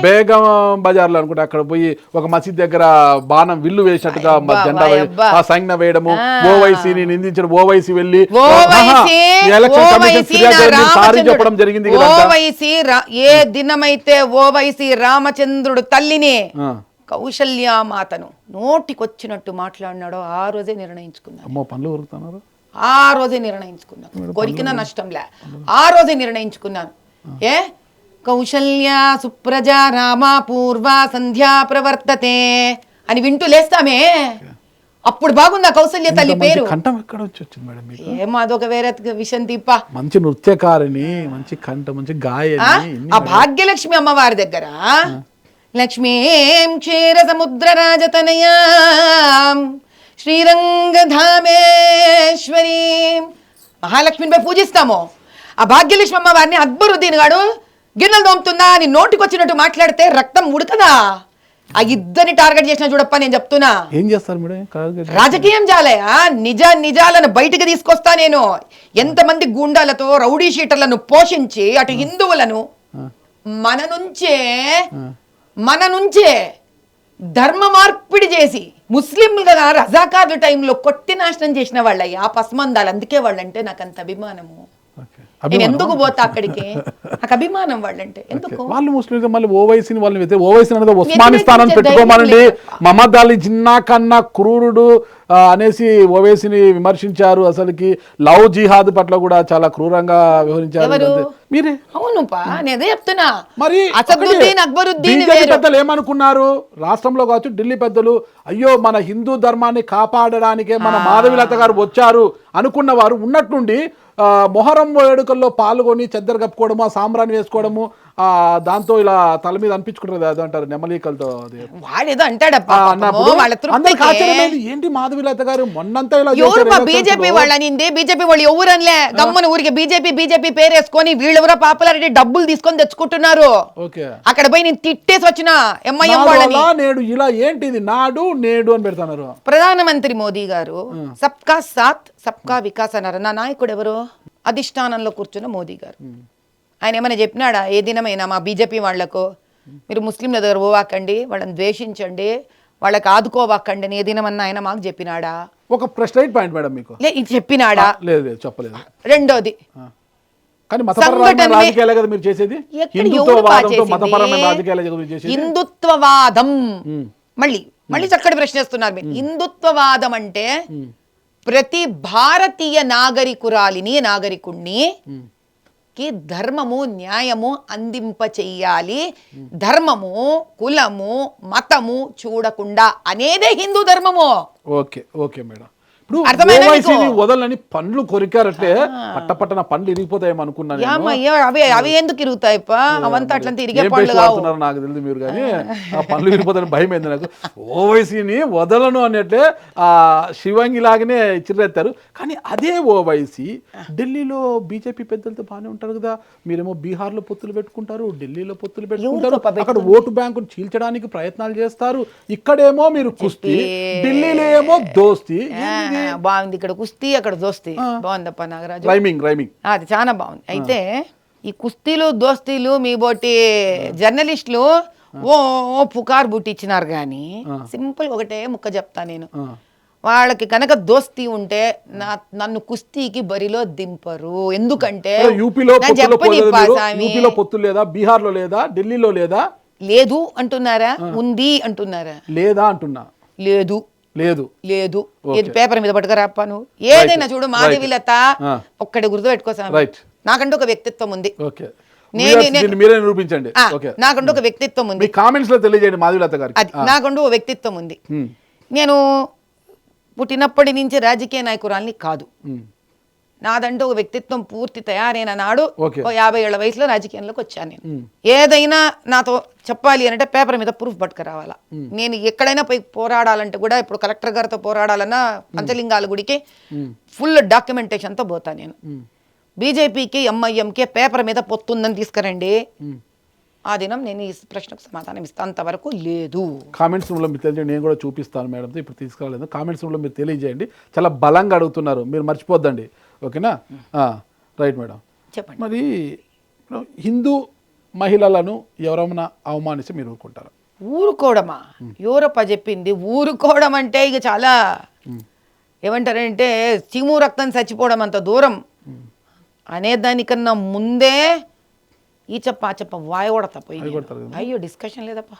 బేగం బజార్ లో అనుకుంటా అక్కడ పోయి ఒక మసీద్ దగ్గర బాణం విల్లు వేసినట్టుగా జెండా సంజ్ఞ వేయడము, ఓవైసీని నిందించడం, ఓవైసీ వెళ్ళి ఎలక్షన్ కమిషన్ ఫిర్యాదు సారీ చెప్పడం జరిగింది. ఓవైసీ ఏ దినమైతే ఓవైసీ రామచంద్రుడు తల్లిని కౌశల్యామాతను నోటికొచ్చినట్టు మాట్లాడినాడో ఆ రోజే నిర్ణయించుకున్నాను. ఆ రోజే నిర్ణయించుకున్నాను, కొరికిన నష్టంలే, ఆ రోజే నిర్ణయించుకున్నాను. ఏ కౌశల్య సుప్రజా రామ పూర్వ సంధ్యా ప్రవర్తతే అని వింటూ లేస్తామే, అప్పుడు బాగుందా కౌశల్య తల్లి పేరు. కంఠం ఎక్కడ వచ్చింది మేడం? ఏమో అదొక వేరే విషయం దీప. మంచి నృత్యకారిని, మంచి కంఠం, మంచి గాయని. ఆ భాగ్యలక్ష్మి అమ్మవారి దగ్గర లక్ష్మీం క్షీర సముద్ర రాజతనయాం శ్రీరంగధామేశ్వరి మహాలక్ష్మిని పోయి పూజిస్తాము. ఆ భాగ్యలక్ష్మి అమ్మవారిని అక్బరుద్దీన్ గాడు గిన్నెలు దోముతున్నా అని నోటికొచ్చినట్టు మాట్లాడితే రక్తం ఉడకదా? ఆ ఇద్దరిని టార్గెట్ చేసిన చూడప్ప, నేను చెప్తున్నా. ఏం చేస్తారు మేడం? రాజకీయం జాలయా? నిజాలను బయటకు తీసుకొస్తా నేను. ఎంతమంది గుండాలతో రౌడీ షీటర్లను పోషించి అటు హిందువులను మన నుంచే ధర్మ మార్పిడి చేసి ముస్లింలుగా రజాకార్ల టైంలో కొట్టి నాశనం చేసిన వాళ్ళయ్య ఆ పస్మందాలు. అందుకే వాళ్ళంటే నాకు అంత అభిమానము. నేను ఎందుకు పోతా అక్కడికి? నాకు అభిమానం వాళ్ళంటే. ఎందుకు? వాళ్ళు ముస్లింలు మళ్ళీ ఓవైసీని వాళ్ళని ఓవైసీ అనేది ఉస్మానిస్తాన్ అని పెట్టుకోమనండి. మహమ్మద్ అలీ జిన్నా కన్నా క్రూరుడు అనేసి ఓవైసీని విమర్శించారు. అసలుకి లవ్ జిహాద్ పట్ల కూడా చాలా క్రూరంగా వ్యవహరించారు మీరే. అవును నేనే చెప్తున్నా. మరి అక్బరుద్దీన్ పెద్దలు ఏమనుకున్నారు? రాష్ట్రంలో కావచ్చు, ఢిల్లీ పెద్దలు, అయ్యో మన హిందూ ధర్మాన్ని కాపాడడానికే మన మాధవిలత గారు వచ్చారు అనుకున్న వారు ఉన్నట్టుండి మొహరం వేడుకల్లో పాల్గొని చెద్దరు కప్పుకోవడము, సాంబ్రాన్ని వేసుకోవడము, దాంతో ఇలా తల మీద అనిపించుకుంటారు అదంటారు నెమలీకలతో. వాడేదో అంటాడప్ప. ఏంటి మాధవిలత గారు మొన్నంతా ఇలా బీజేపీ వాళ్ళు అనింది. బీజేపీ వాళ్ళు ఎవరనిలే, గమ్మున ఊరికి బీజేపీ పేరేసుకొని వీళ్ళెవరో పాపులారిటీ డబ్బులు తీసుకొని తెచ్చుకుంటున్నారు. అక్కడ పోయి నేను తిట్టేసి వచ్చిన ఎంఐఎం వాళ్ళని. నేడు ఇలా ఏంటిది నాడు నేడు అని పెడతారు. ప్రధానమంత్రి మోదీ గారు సబ్కా సాత్ సబ్కా వికాస్ అన్నారు. నా నాయకుడు ఎవరు? అధిష్టానంలో కూర్చున్న మోదీ గారు. ఆయన ఏమైనా చెప్పినాడా ఏ దినమైనా మా బీజేపీ వాళ్లకు మీరు ముస్లింల దగ్గర పోవాకండి, వాళ్ళని ద్వేషించండి, వాళ్ళకి ఆదుకోవాకండి అని ఏ దినమన్నా ఆయన మాకు చెప్పినాడా? ఒక స్ట్రైట్ పాయింట్ మేడం మీకు ఇది చెప్పినాడా? లేదు చెప్పలేదు. రెండోది హిందుత్వవాదం. మళ్ళీ చక్కటి ప్రశ్నిస్తున్నారు మీరు. హిందుత్వవాదం అంటే ప్రతి భారతీయ నాగరికుణ్ణి ధర్మము న్యాయము అందింప చెయ్యాలి, ధర్మము కులము మతము చూడకుండా అనేదే హిందూ ధర్మము. Okay okay madam. వదలని పండ్లు కొరికారంటే పట్టపట్టన పండ్లు ఇరిగిపోతాయేమో అనుకున్నాను. అవి ఎందుకు ఇరుగుతాయి? అవంతా అట్లా తిరిగే పండ్లు నాకు తెలియదు మీరు, కానీ ఆ పండ్లు ఇరిగిపోతాయని భయం అయింది నాకు. ఓవైసీని వదలను అన్నట్లే ఆ శివంగి లాగానే చిరెత్తారు. కానీ అదే ఓవైసీ ఢిల్లీలో బీజేపీ పెద్దలతో బాగానే ఉంటారు కదా. మీరేమో బీహార్లో పొత్తులు పెట్టుకుంటారు, ఢిల్లీలో పొత్తులు పెట్టుకుంటారు, అక్కడ ఓటు బ్యాంకును చీల్చడానికి ప్రయత్నాలు చేస్తారు. ఇక్కడేమో మీరు కుస్తీ, ఢిల్లీలో ఏమో దోస్తీ. బాగుంది, ఇక్కడ కుస్తీ అక్కడ దోస్తీ. బాగుందప్ప నాగరాజు, అది చాలా బాగుంది. అయితే ఈ కుస్తీలు దోస్తీలు మీ బోటి జర్నలిస్టులు ఓ పుకార్ బుట్టిచ్చినారు. కానీ సింపుల్ ఒకటే ముక్క చెప్తా నేను. వాళ్ళకి కనుక దోస్తీ ఉంటే నన్ను కుస్తీకి బరిలో దింపరు. ఎందుకంటే బీహార్ లో లేదా, ఢిల్లీలో లేదా, లేదు అంటున్నారా, ఉంది అంటున్నారా, లేదా అంటున్నా, లేదు లేదు లేదు. ఏది పేపర్ మీద పట్టుకురాప్ప నువ్వు. ఏదైనా చూడు, మాధవిలత ఒక్కటి గుర్తు పెట్టుకోసా, నాకంటూ ఒక వ్యక్తిత్వం ఉంది. నాకంటూ ఒక వ్యక్తిత్వం ఉంది. నాకంటూ ఒక వ్యక్తిత్వం ఉంది. నేను పుట్టినప్పటి నుంచి రాజకీయ నాయకురాల్ని కాదు. నాదంటూ ఒక వ్యక్తిత్వం పూర్తి తయారైన నాడు 50 ఏళ్ల వయసులో రాజకీయంలోకి వచ్చాను. నేను ఏదైనా నాతో చెప్పాలి అంటే పేపర్ మీద ప్రూఫ్ పట్టుకురావాలా. నేను ఎక్కడైనా పోయి పోరాడాలంటే కూడా, ఇప్పుడు కలెక్టర్ గారితో పోరాడాలన్నా పంచలింగాల గుడికి ఫుల్ డాక్యుమెంటేషన్తో పోతా నేను. బీజేపీకి ఎంఐఎంకి పేపర్ మీద పొత్తుందని తీసుకురండి, ఆ దినం నేను ఈ ప్రశ్నకు సమాధానం ఇస్తాను. అంతవరకు లేదు. కామెంట్స్ రూమ్లో మీరు తెలియజేయండి, నేను కూడా చూపిస్తాను మేడంతో. ఇప్పుడు తీసుకురాలేదు, కామెంట్స్ రూమ్లో మీరు తెలియజేయండి. చాలా బలంగా అడుగుతున్నారు, మీరు మర్చిపోద్దండి. ఓకేనా? రైట్ మేడం, చెప్పండి. మరి హిందూ మహిళలను ఎవరన్నా అవమానిస్తే మీరు ఊరుకుంటారా? ఊరుకోవడమా? ఎవరప్ప చెప్పింది ఊరుకోవడం అంటే? ఇక చాలా ఏమంటారంటే చీము రక్తం చచ్చిపోవడం అంత దూరం అనేదానికన్నా ముందే ఈ చెప్ప ఆ చెప్ప వాయ కూడా తప్ప. అయ్యో డిస్కషన్ లేదప్ప.